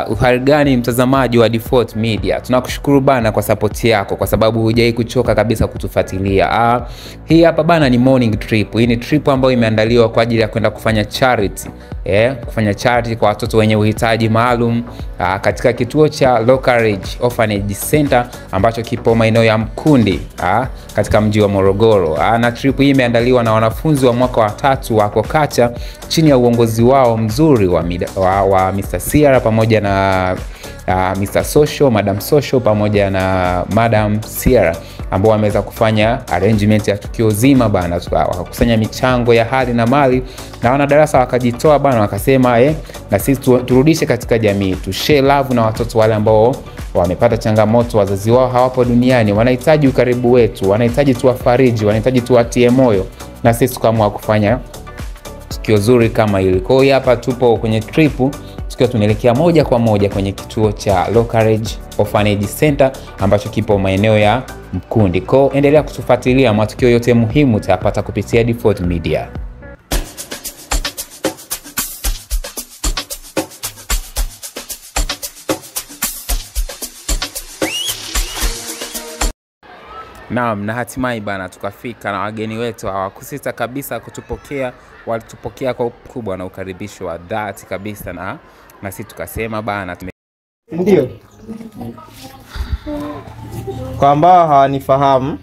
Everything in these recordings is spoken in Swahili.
Uhali gani mtazamaji wa Default Media. Tunakushukuru bana kwa support yako, kwa sababu hujai kuchoka kabisa kutufuatilia. Hii hapa bana ni morning trip. Hii ni trip ambayo imeandaliwa kwa ajili ya kwenda kufanya charity. Kufanya charity kwa watoto wenye uhitaji maalum katika kituo cha Lockridge Orphanage Center ambacho kipo maeneo ya Mkundi katika mji wa Morogoro. Na trip hii imeandaliwa na wanafunzi wa mwaka wa 3 wa Kokacha chini ya uongozi wao mzuri wa Mr. Sierra pamoja na Mr. Social, Madam Social pamoja na Madam Sierra, ambao wameweza kufanya arrangement ya tukio zima bana. Wakakusanya michango ya hali na mali na wanadarasa wakajitoa bana, wakasema na sisi turudishe katika jamii, tu share love na watoto wale ambao wamepata changamoto, wazazi wao hawapo duniani, wanahitaji ukaribu wetu, wanahitaji tuwafariji, wanahitaji tuwatie moyo, na sisi tukaamua kufanya tukio zuri kama hili. Kwa hiyo hapa tupo kwenye trip tukiwa tunaelekea moja kwa moja kwenye kituo cha Lockridge Orphanage Center ambacho kipo maeneo ya Mkundi. Kwa hiyo endelea kutufuatilia, matukio yote muhimu utayapata kupitia Default Media. Naam, na hatimaye bana tukafika, na wageni wetu hawakusita kabisa kutupokea. Walitupokea kwa ukubwa na ukaribisho wa dhati kabisa, na sisi tukasema bana ndio. Kwa ambao hawanifahamu,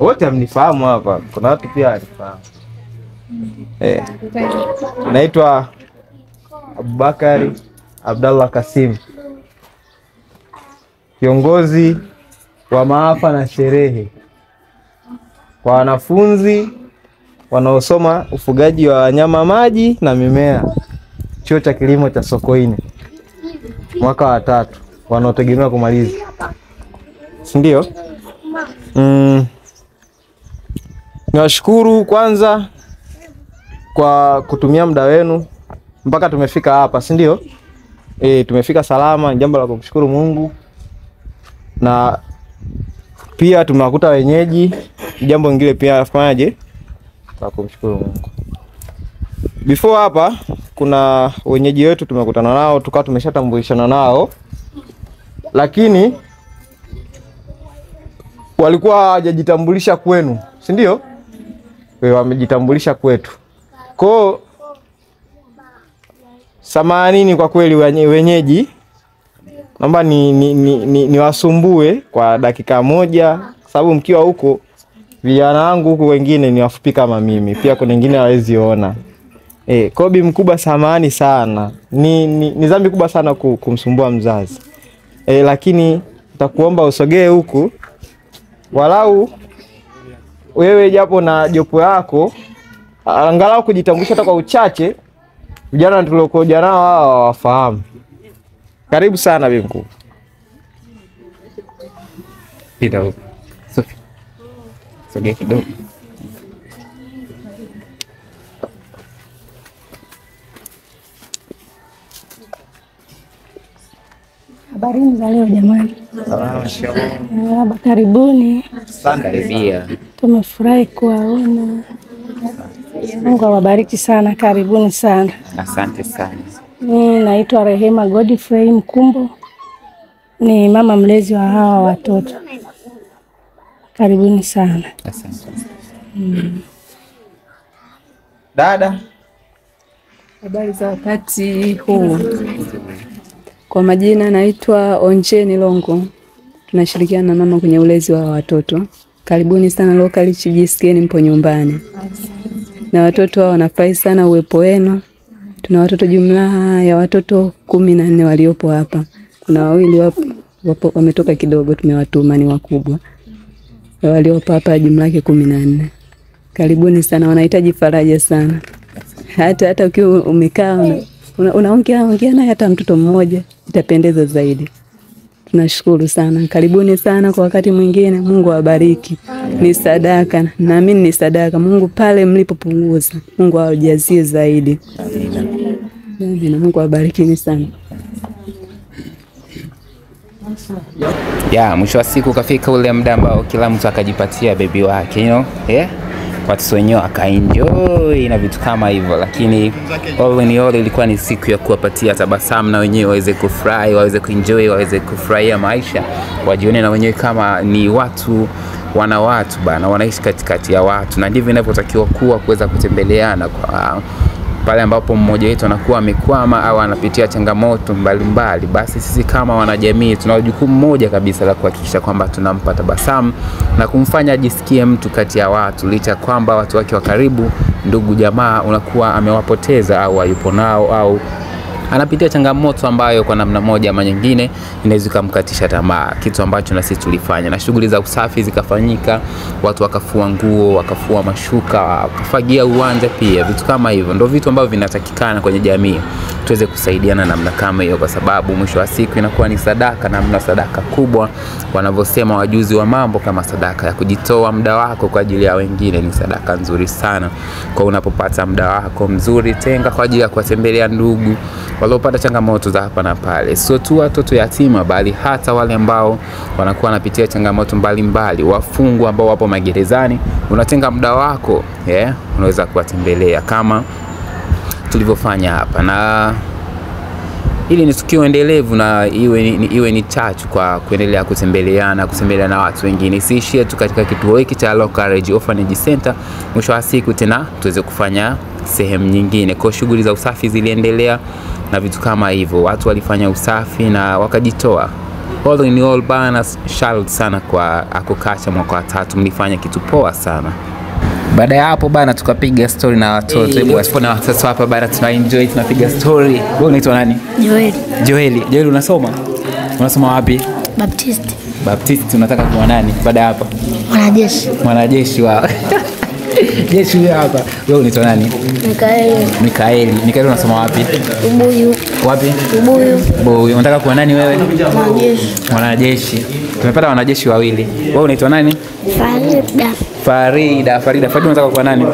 wote mnifahamu hapa, kuna watu pia wanifahamu. Naitwa Abubakari Abdallah Kasim, kiongozi wa maafa na sherehe kwa wanafunzi wanaosoma ufugaji wa wanyama maji na mimea, chuo cha kilimo cha Sokoine, mwaka wa 3 wanaotegemea kumaliza, si ndio? Niwashukuru kwanza kwa kutumia muda wenu mpaka tumefika hapa, si ndio? Tumefika salama, jambo la kumshukuru Mungu, na pia tumewakuta wenyeji, jambo lingine pia afanyaje la kumshukuru Mungu. Before hapa kuna wenyeji wetu tumekutana nao, tukawa tumeshatambulishana nao, lakini walikuwa hawajajitambulisha kwenu, si ndio? Wamejitambulisha kwetu. Kwa samanini kwa kweli wenyeji, naomba ni wasumbue kwa dakika moja, sababu mkiwa huko vijana wangu huko wengine ni wafupi kama mimi, pia kuna wengine hawezi ona. Kobi mkubwa, samahani sana. Ni dhambi kubwa sana kumsumbua mzazi. Lakini nitakuomba usogee huku, walau wewe japo na jopo yako, angalau kujitambulisha hata kwa uchache, vijana tuliokuja nao hao wafahamu. Karibu sana bibi mkuu. pita huko. Sogea kidogo. Habari za leo jamani. Salama, shalom. Karibuni. Asante. Tumefurahi kuwaona. Mungu awabariki sana, karibuni sana. Asante sana. Mimi naitwa Rehema Godfrey Mkumbo, ni mama mlezi wa hawa watoto. Karibuni sana. Asante. Dada, habari za wakati huu? Kwa majina naitwa Onjeni Longo. Tunashirikiana na mama kwenye ulezi wa watoto. Karibuni sana Lockridge, jisikieni mpo nyumbani. Na watoto hao wanafurahi sana uwepo wenu. Tuna watoto jumla ya watoto 14 waliopo hapa. Kuna wawili wapo wametoka kidogo, tumewatuma, ni wakubwa. Waliopo hapa jumla yake 14. Karibuni sana, wanahitaji faraja sana. Hata ukiwa umekaa unaongea naye hata mtoto mmoja itapendeza zaidi. Tunashukuru sana. Karibuni sana kwa wakati mwingine. Mungu awabariki. Ni sadaka. Naamini ni sadaka. Mungu pale mlipopunguza, Mungu awajazie zaidi. Amina. Mungu awabariki sana. Mwisho wa siku kafika ule muda ambao kila mtu akajipatia baby wake, watu wenyewe wakaenjoy na vitu kama hivyo. Lakini all in all ilikuwa ni siku ya kuwapatia tabasamu na wenyewe waweze kufurahi, waweze kuenjoy, waweze kufurahia maisha, wajione na wenyewe kama ni watu wana watu bana, wanaishi katikati ya watu, na ndivyo inavyotakiwa kuweza kutembeleana kwa pale ambapo mmoja wetu anakuwa amekwama au anapitia changamoto mbalimbali. Basi sisi kama wanajamii tuna jukumu moja kabisa la kuhakikisha kwamba tunampa tabasamu na kumfanya ajisikie mtu kati ya watu, licha kwamba watu wake wa karibu, ndugu jamaa, unakuwa amewapoteza au hayupo nao au anapitia changamoto ambayo kwa namna moja ama nyingine inaweza kumkatisha tamaa, kitu ambacho na sisi tulifanya, na shughuli za usafi zikafanyika, watu wakafua nguo, wakafua mashuka, wakafagia uwanja pia. Vitu kama hivyo ndio vitu ambavyo vinatakikana kwenye jamii, tuweze kusaidiana namna kama hiyo, kwa sababu mwisho wa siku inakuwa ni sadaka, na mna sadaka kubwa wanavyosema wajuzi wa mambo, kama sadaka ya kujitoa muda wako kwa ajili ya wengine. Ni sadaka nzuri sana. Kwa unapopata muda wako mzuri, tenga kwa ajili ya kuwatembelea ndugu waliopata changamoto za hapa na pale, sio tu watoto yatima, bali hata wale ambao wanakuwa wanapitia changamoto mbalimbali, wafungwa ambao wapo magerezani. Unatenga muda wako, unaweza kuwatembelea kama tulivyofanya hapa, na ili ni tukio endelevu na iwe ni chachu kwa kuendelea kutembeleana na watu wengine. Siishie tu katika kituo hiki cha Low Courage Orphanage Center, mwisho wa siku tena tuweze kufanya sehemu nyingine. Kwa shughuli za usafi ziliendelea na vitu kama hivyo, watu walifanya usafi na wakajitoa. All in all bana, shout sana kwa Akukacha mwaka wa 3, mlifanya kitu poa sana. Baada ya hapo bana, tukapiga story na watoto. Hebu wasipona watoto hapa bana, tuna enjoy, tunapiga story. Wewe unaitwa nani? Joeli, unasoma wapi? Baptist. Unataka kuwa nani baada ya hapa? Mwanajeshi wa jeshi hapa. Wewe unaitwa nani? Mikaeli, unasoma wapi? Wapi? Ubuyu. Unataka kuwa nani wewe? Mwanajeshi. Tumepata wanajeshi wawili. Wewe unaitwa nani? Farida, unataka kuwa nani?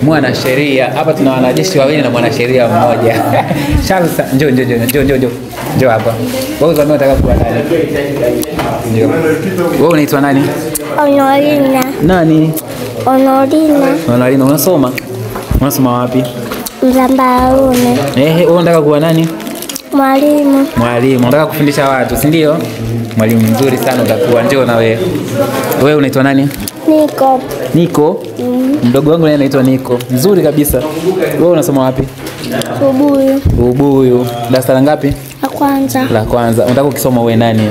Mwanasheria. Hapa tuna wanajeshi wawili na mwanasheria mmoja. Shalsa, njoo hapa. Wewe unataka kuwa nani? Njoo. Wewe unaitwa nani? Honorina. Nani? Honorina. Unasoma wapi? Mzambaruni. Wewe unataka kuwa nani? Mwalimu. Unataka kufundisha watu, si ndio? Mwalimu mzuri sana utakuwa. Njoo na wewe. Wewe unaitwa nani? Niko. Mdogo wangu naye anaitwa Niko. Mzuri kabisa. Wewe unasoma wapi? Ubuyu. Darasa la ngapi? La kwanza. Unataka ukisoma uwe nani?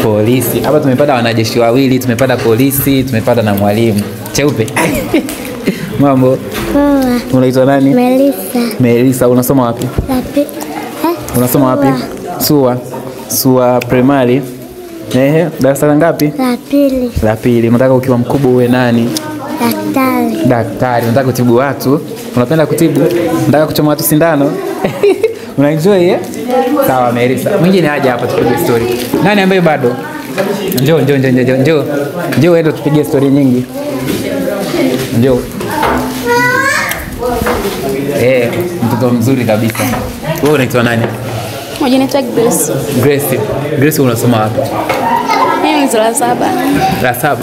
Polisi. Hapa tumepata wanajeshi wawili, tumepata polisi, tumepata na mwalimu. Cheupe. Mambo. Unaitwa nani? Melissa. Unasoma wapi? Unasoma wapi? Sua primary. Darasa la ngapi? La pili. Unataka ukiwa mkubwa uwe nani? Daktari. Unataka kutibu watu? Unapenda kutibu? Unataka kuchoma watu sindano? Unaenjoy Sawa Melissa. Mwingine aje hapa tupige story. Nani ambaye bado? Njoo wewe tupige story nyingi. Njoo. Mtoto mzuri kabisa. Wewe unaitwa nani? Mmoja anaitwa Grace, unasoma wapi? Mimi la 7.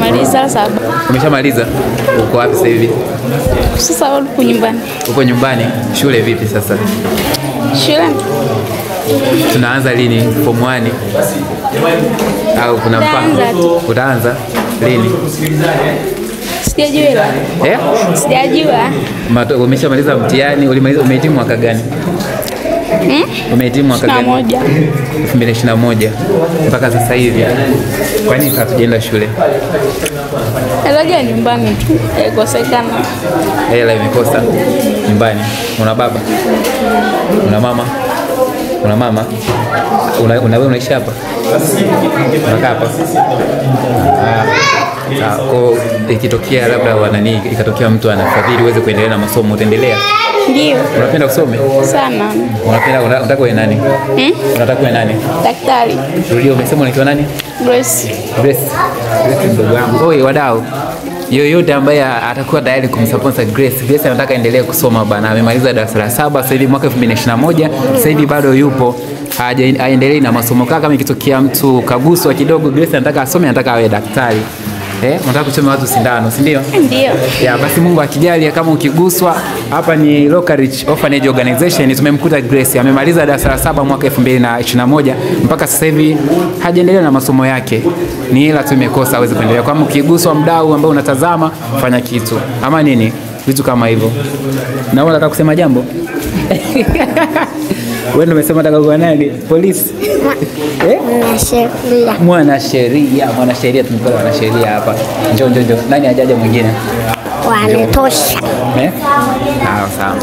Maliza 7. Umeshamaliza? Uko wapi sasa hivi? Sasa uko nyumbani. Uko nyumbani? Shule vipi sasa? Shule. Tunaanza lini? Form 1? Au kuna mpango? Utaanza lini? Sijajua. Sijajua. Umeshamaliza mtihani? Umehitimu mwaka gani? Umehitimu mwaka gani? 2021. Mpaka sasa hivi. Kwa nini hatujaenda shule? Hela nyumbani tu. Ikosekana. Hela imekosa nyumbani. Una baba? Una mama? Wewe unaishi hapa? Unakaa hapa? Kwa ikitokea labda ikatokea mtu anafadhili uweze kuendelea na masomo, utaendelea? Ndio. Unapenda kusome? Sana. Unataka kuwa nani? Unataka kuwa nani? Daktari. Rudia, umesema unaitwa nani? Grace ndugu wangu. Wadau. Yoyote ambaye atakuwa tayari kumsupport Grace anataka endelee kusoma bana. Amemaliza darasa la 7 sasa hivi mwaka 2021. Sasa hivi bado yupo. Aendelee na masomo. Kama ikitokea mtu kaguswa kidogo, Grace anataka asome, anataka awe daktari. Unataka kuchoma watu sindano, si ndio? Ndio. Ya basi Mungu akijalia kama ukiguswa, hapa ni Local Reach Orphanage Organization. Tumemkuta Grace amemaliza darasa la 7 mwaka 2021 mpaka sasa hivi hajaendelea na masomo yake. Ni hela tu imekosa aweze kuendelea. Kama ukiguswa, mdau ambao unatazama, fanya kitu. Ama nini? Vitu kama hivyo. Na wewe unataka kusema jambo? Wewe ndio umesema unataka kuwa nani? Polisi? Mwanasheria tumepata mwanasheria hapa. Njoo. Nani ajaje mwingine? Wanatosha. Sawa.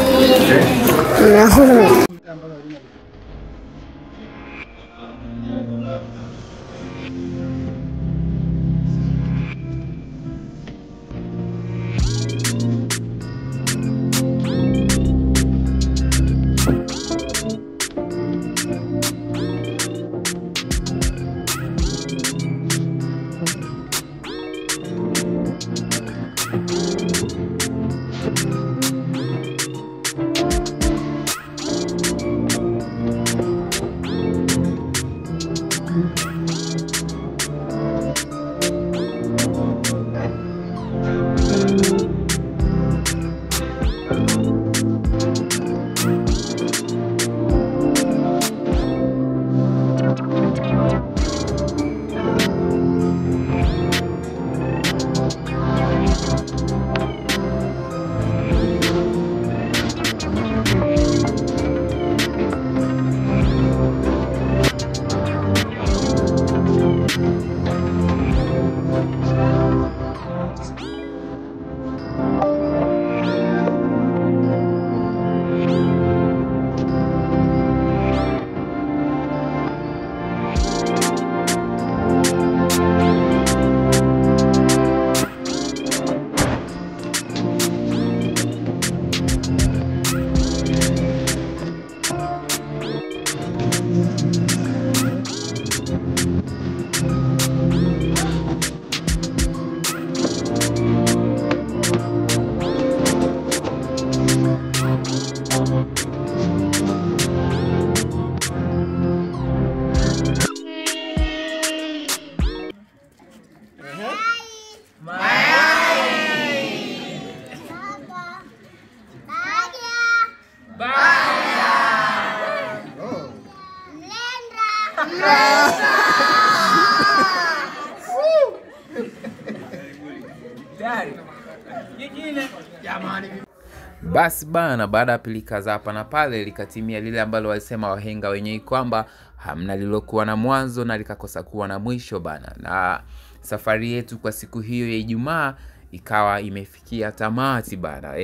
Basi bana, baada ya pilika za hapa na pale likatimia lile ambalo walisema wahenga wenyewe kwamba hamna lilokuwa na mwanzo na likakosa kuwa na mwisho bana. Na safari yetu kwa siku hiyo ya Ijumaa ikawa imefikia tamati bana.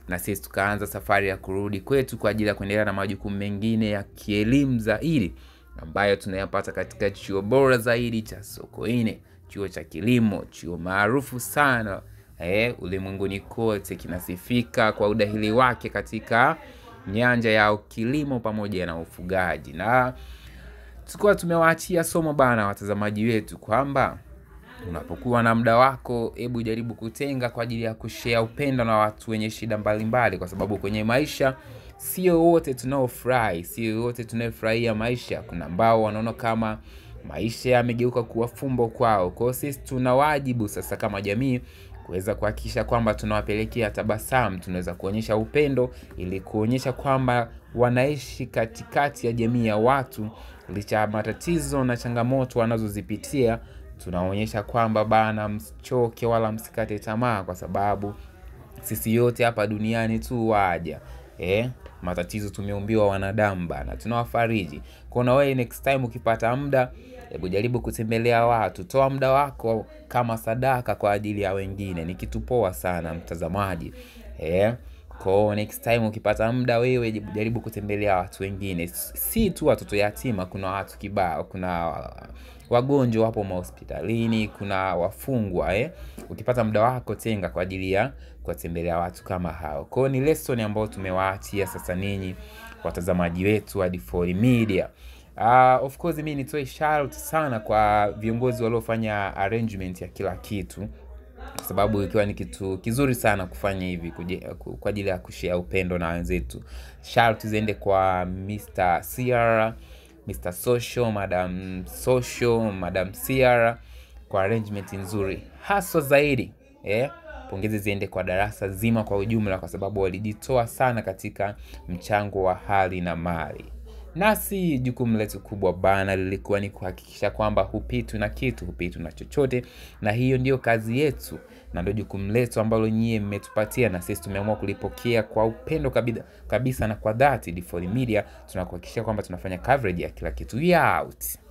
Na sisi tukaanza safari ya kurudi kwetu kwa ajili ya kuendelea na majukumu mengine ya kielimu zaidi ambayo tunayapata katika chuo bora zaidi cha Sokoine, chuo cha kilimo, chuo maarufu sana ulimwenguni kote, kinasifika kwa udahili wake katika nyanja ya kilimo pamoja na ufugaji. Na tulikuwa tumewaachia somo bana watazamaji wetu kwamba unapokuwa na muda wako, hebu jaribu kutenga kwa ajili ya kushare upendo na watu wenye shida mbalimbali, kwa sababu kwenye maisha sio wote tunaofurahi, sio wote tunafurahia maisha. Kuna ambao wanaona kama maisha yamegeuka kuwa fumbo kwao. Kwa hiyo sisi tuna wajibu sasa kama jamii kuweza kuhakikisha kwamba tunawapelekea tabasamu, tunaweza kuonyesha upendo ili kuonyesha kwamba wanaishi katikati ya jamii ya watu licha ya matatizo na changamoto wanazozipitia. Tunaonyesha kwamba bana, msichoke wala msikate tamaa, kwa sababu sisi yote hapa duniani tu waja. Matatizo tumeumbiwa wanadamu bana, tunawafariji. Kwa na wewe next time ukipata muda, hebu jaribu kutembelea watu, toa muda wako kama sadaka kwa ajili ya wengine. Ni kitu poa sana mtazamaji. Kwa next time ukipata muda, wewe jaribu kutembelea watu wengine, si tu watoto yatima. Kuna watu kibao, kuna wagonjwa hapo hospitalini, kuna wafungwa. Ukipata muda wako, tenga kwa ajili ya kuwatembelea watu kama hao. Kwa ni lesson ambayo tumewaachia sasa ninyi watazamaji wetu wa D4 Media. Of course mimi nitoe shout sana kwa viongozi waliofanya arrangement ya kila kitu, kwa sababu ikiwa ni kitu kizuri sana kufanya hivi kwa ajili ya kushare upendo na wenzetu. Shout ziende kwa Mr. Sierra, Mr. Social, Madam Social, Madam Sierra kwa arrangement nzuri haswa zaidi. Pongezi ziende kwa darasa zima kwa ujumla, kwa sababu walijitoa sana katika mchango wa hali na mali. Nasi jukumu letu kubwa bana lilikuwa ni kuhakikisha kwamba hupitwi na kitu, hupitwi na chochote, na hiyo ndio kazi yetu na ndio jukumu letu ambalo nyie mmetupatia, na sisi tumeamua kulipokea kwa upendo kabisa na kwa dhati. D4 Media tunakuhakikishia kwamba tunafanya coverage ya kila kitu. We out.